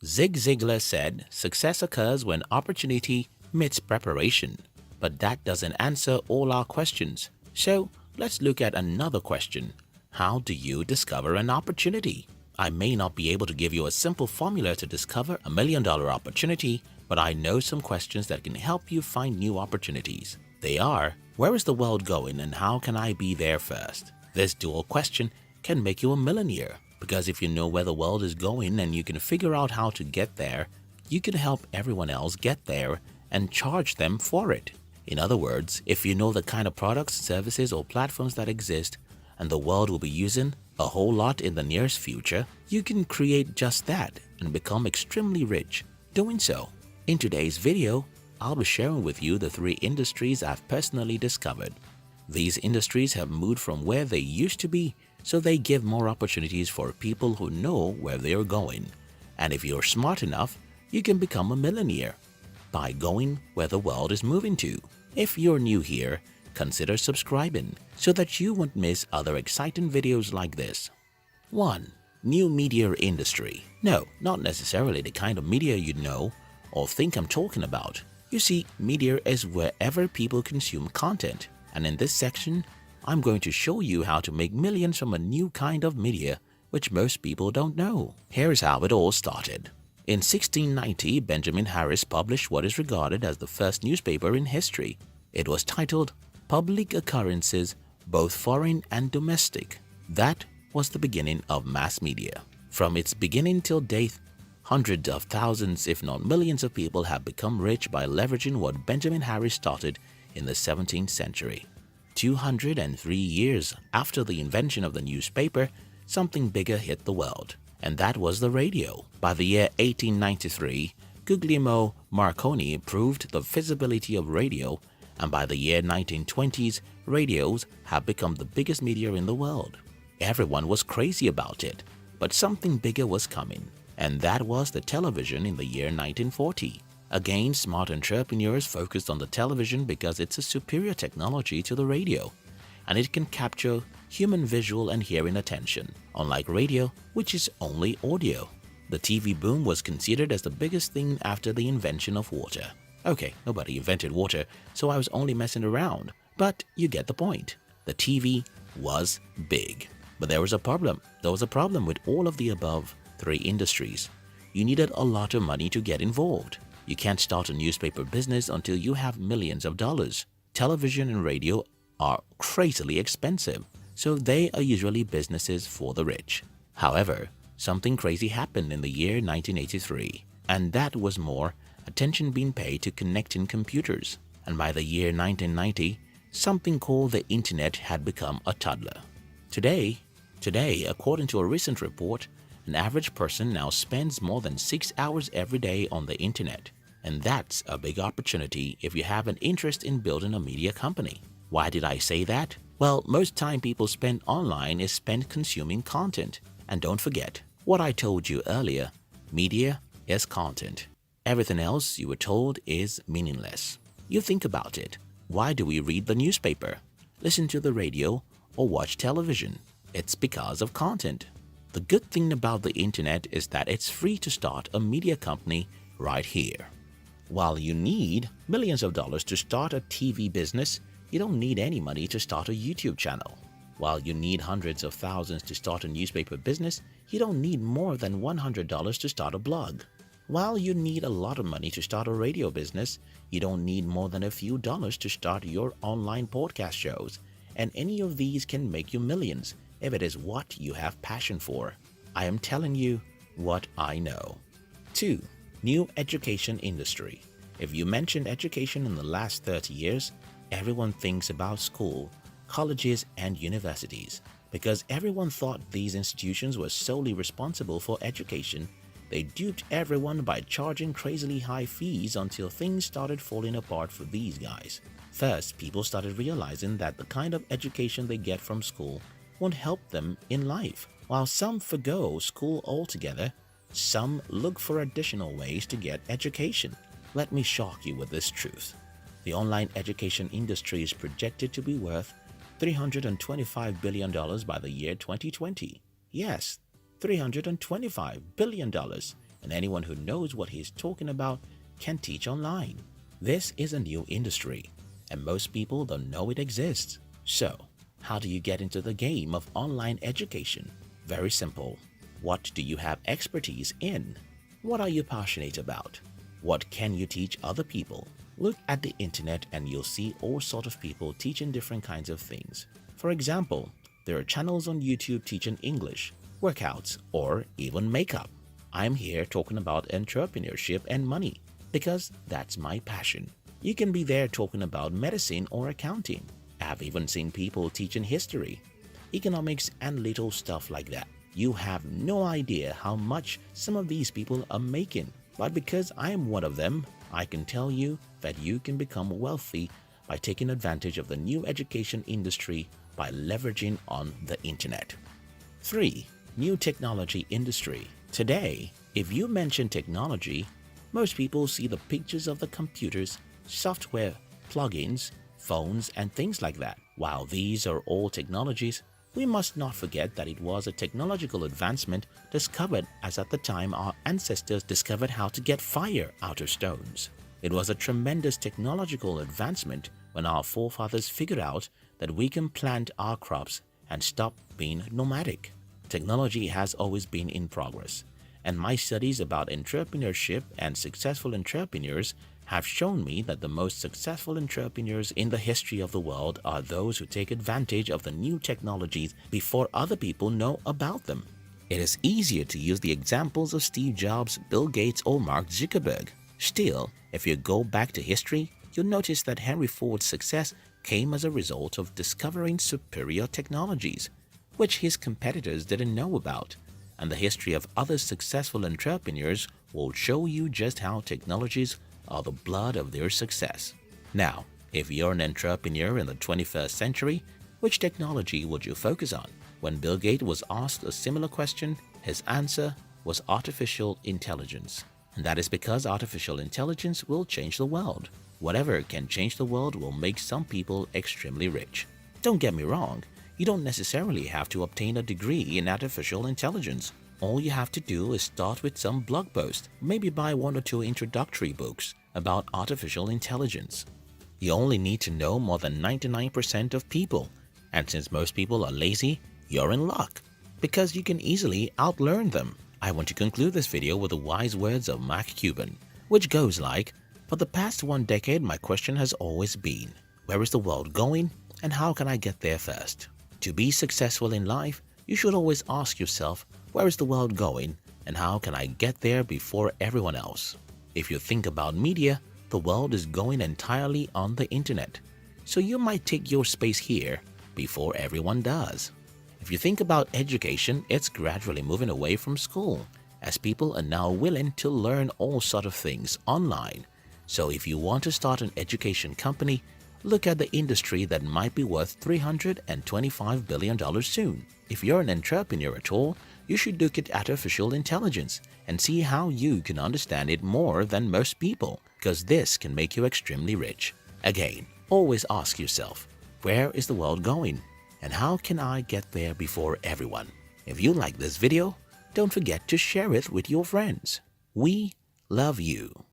Zig Ziglar said success occurs when opportunity meets preparation. But that doesn't answer all our questions. So let's look at another question. How do you discover an opportunity? I may not be able to give you a simple formula to discover $1 million opportunity, but I know some questions that can help you find new opportunities. They are, where is the world going and how can I be there first? This dual question can make you a millionaire, because if you know where the world is going and you can figure out how to get there, you can help everyone else get there and charge them for it. In other words, if you know the kind of products, services, or platforms that exist and the world will be using a whole lot in the nearest future, you can create just that and become extremely rich doing so. In today's video, I'll be sharing with you the 3 industries I've personally discovered. These industries have moved from where they used to be, so they give more opportunities for people who know where they are going. And if you're smart enough, you can become a millionaire by going where the world is moving to. If you're new here, consider subscribing so that you won't miss other exciting videos like this. 1. New media industry. No, not necessarily the kind of media you know or think I'm talking about. You see, media is wherever people consume content, and in this section, I'm going to show you how to make millions from a new kind of media which most people don't know. Here's how it all started. In 1690, Benjamin Harris published what is regarded as the first newspaper in history. It was titled Public Occurrences, Both Foreign and Domestic. That was the beginning of mass media. From its beginning till date, hundreds of thousands, if not millions of people have become rich by leveraging what Benjamin Harris started in the 17th century. 203 years after the invention of the newspaper, something bigger hit the world, and that was the radio. By the year 1893, Guglielmo Marconi proved the feasibility of radio, and by the year 1920s, radios have become the biggest media in the world. Everyone was crazy about it, but something bigger was coming, and that was the television in the year 1940. Again, smart entrepreneurs focused on the television because it's a superior technology to the radio, and it can capture human visual and hearing attention, unlike radio, which is only audio. The TV boom was considered as the biggest thing after the invention of water. Okay, nobody invented water, so I was only messing around, but you get the point. The TV was big. But there was a problem. There was a problem with all of the above 3 industries. You needed a lot of money to get involved. You can't start a newspaper business until you have millions of dollars. Television and radio are crazily expensive, so they are usually businesses for the rich. However, something crazy happened in the year 1983, and that was more attention being paid to connecting computers. And by the year 1990, something called the internet had become a toddler. Today, according to a recent report, an average person now spends more than 6 hours every day on the internet. And that's a big opportunity if you have an interest in building a media company. Why did I say that? Well, most time people spend online is spent consuming content. And don't forget what I told you earlier, media is content. Everything else you were told is meaningless. You think about it. Why do we read the newspaper, listen to the radio, or watch television? It's because of content. The good thing about the internet is that it's free to start a media company right here. While you need millions of dollars to start a TV business, you don't need any money to start a YouTube channel. While you need hundreds of thousands to start a newspaper business, you don't need more than $100 to start a blog. While you need a lot of money to start a radio business, you don't need more than a few dollars to start your online podcast shows. And any of these can make you millions if it is what you have passion for. I am telling you what I know. 2. New education industry. If you mention education in the last 30 years, everyone thinks about school, colleges, and universities. Because everyone thought these institutions were solely responsible for education, they duped everyone by charging crazily high fees until things started falling apart for these guys. First, people started realizing that the kind of education they get from school won't help them in life. While some forgo school altogether, some look for additional ways to get education. Let me shock you with this truth. The online education industry is projected to be worth $325 billion by the year 2020. Yes, $325 billion. and anyone who knows what he's talking about can teach online. This is a new industry, and most people don't know it exists. So, how do you get into the game of online education? Very simple. What do you have expertise in? What are you passionate about? What can you teach other people? Look at the internet and you'll see all sorts of people teaching different kinds of things. For example, there are channels on YouTube teaching English, workouts, or even makeup. I'm here talking about entrepreneurship and money because that's my passion. You can be there talking about medicine or accounting. I've even seen people teaching history, economics, and little stuff like that. You have no idea how much some of these people are making, but because I am one of them, I can tell you that you can become wealthy by taking advantage of the new education industry by leveraging on the internet. 3. New technology industry. Today, if you mention technology, most people see the pictures of the computers, software, plugins, phones, and things like that. While these are all technologies, we must not forget that it was a technological advancement discovered as at the time our ancestors discovered how to get fire out of stones. It was a tremendous technological advancement when our forefathers figured out that we can plant our crops and stop being nomadic. Technology has always been in progress, and my studies about entrepreneurship and successful entrepreneurs have shown me that the most successful entrepreneurs in the history of the world are those who take advantage of the new technologies before other people know about them. It is easier to use the examples of Steve Jobs, Bill Gates, or Mark Zuckerberg. Still, if you go back to history, you'll notice that Henry Ford's success came as a result of discovering superior technologies, which his competitors didn't know about. And the history of other successful entrepreneurs will show you just how technologies are the blood of their success. Now, if you're an entrepreneur in the 21st century, which technology would you focus on? When Bill Gates was asked a similar question, his answer was artificial intelligence. And that is because artificial intelligence will change the world. Whatever can change the world will make some people extremely rich. Don't get me wrong, you don't necessarily have to obtain a degree in artificial intelligence. All you have to do is start with some blog post, maybe buy 1 or 2 introductory books about artificial intelligence. You only need to know more than 99% of people, and since most people are lazy, you're in luck, because you can easily outlearn them. I want to conclude this video with the wise words of Mark Cuban, which goes like, "For the past 1 decade, my question has always been, where is the world going and how can I get there first?" To be successful in life, you should always ask yourself, where is the world going and how can I get there before everyone else? If you think about media, the world is going entirely on the internet, so you might take your space here before everyone does. If you think about education, it's gradually moving away from school, as people are now willing to learn all sorts of things online. So if you want to start an education company, look at the industry that might be worth $325 billion soon. If you're an entrepreneur at all, you should look at artificial intelligence and see how you can understand it more than most people, because this can make you extremely rich. Again, always ask yourself, where is the world going and how can I get there before everyone? If you like this video, don't forget to share it with your friends. We love you.